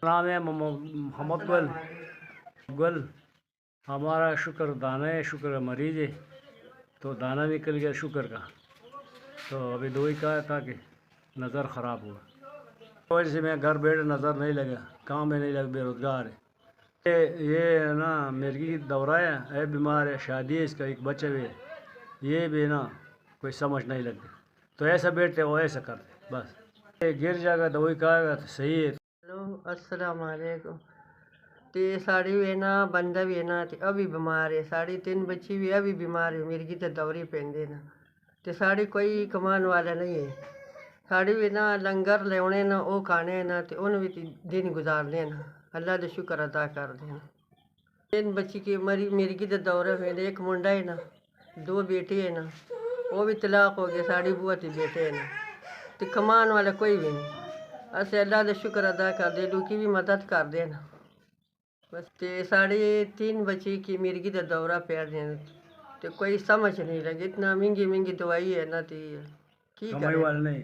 نام ہے محمد گل. ہمارا شکر دانا ہے، شکر مریض ہے، تو دانا نکل گیا شکر کا، تو ابھی دوائی کہا تھا کہ نظر خراب ہوا، وجہ سے میں گھر بیٹھے نظر نہیں لگا، کام میں نہیں لگا، بے روزگار ہے. یہ نا مرگی دورہ ہے بیمار ہے، شادی ہے اس کا، ایک بچہ بھی ہے، یہ بھی نا کوئی سمجھ نہیں لگتی، تو ایسا بیٹھتے وہ ایسا کرتے بس. گر جائے گا دوائی کہے گا تو صحیح ہے. ہلو السلام علیکم. تے ساڑی بھی ہے نا بندہ بھی ہے نا تے ابھی بیمار ہے، ساڑی 3 بچی بھی ابھی بیمار ہے، مرگی تے دوری پیندے نا، تے ساڑی کوئی کمان والا نہیں ہے، ساڑی بھی نا لنگر لیونے نا او کھانے نا تے انہوں بھی دن گزارنے نا، اللہ دے شکر ادا کر دینا. 3 بچی کی مرگی تے دورے پیندے، ایک منڈا ہے نا، 2 بیٹے ہیں نا، وہ بھی طلاق ہو گئے، ساڑی بوا تے بیٹے ہیں نا، تے کمان والا کوئی بھی نہیں. اسے اللہ دے شکر ادا کر دے، لوکی بھی مدد کر دے نا بس. تے ساڑی 3 بچی کی مرگی تے دورہ پیر دیں تے کوئی سمجھ نہیں لگے، اتنا مہنگی دوائی ہے نا تے کی کمائی کرے والا نہیں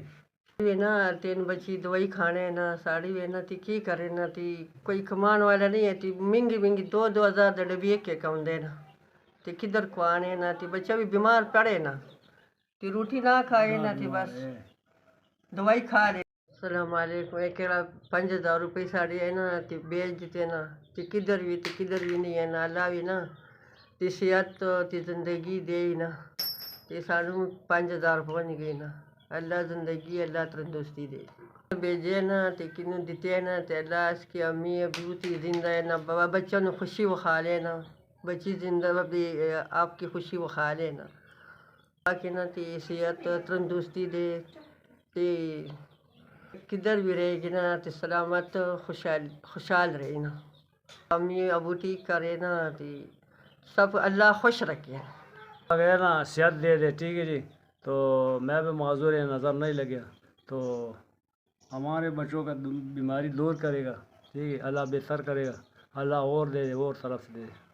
بھی نا. 3 بچی دوائی کھانے نا، ساڑی بھی نا تے کی کرے نا تے کوئی کمان والا نہیں ہے، تے مہنگی 2 ہزار دے ڈبی ایک کم دے نا، تے کدھر کھوانے نا، تے بچہ بھی بیمار پڑے نا، تے روٹی نہ کھائے نا تے بس دوائی کھا لے. السلام علیکم. ایک 5000 روپے ساڑی ہے نا تے بیچ دیتے نا، تے کدھر بھی نہیں ہے نا، اللہ بھی نا تے صحت تے زندگی دے نا، تے سانوں 5000 پہنچ گئے نا، اللہ زندگی اللہ تندرستی دے. بیجے نا تے کنوں دیتے نا تے اللہ اس کی امی ابو تی زندہ ہے نا، بچوں نے خوشی وکھا لے نا، بچی زندہ بھی آپ کی خوشی وکھا لے نا، باقی نا تے صحت تندرستی دے تے کدھر بھی رہے گی نا تے سلامت خوشحال رہے نا، امی ابو ٹھیک کرے نا تے سب اللہ خوش رکھے. اگر نا صحت دے دے ٹھیک ہے جی، تو میں بھی معذور ہے، نظر نہیں لگیا، تو ہمارے بچوں کا بیماری دور کرے گا، ٹھیک ہے، اللہ بہتر کرے گا، اللہ اور دے دے اور طرف دے دے.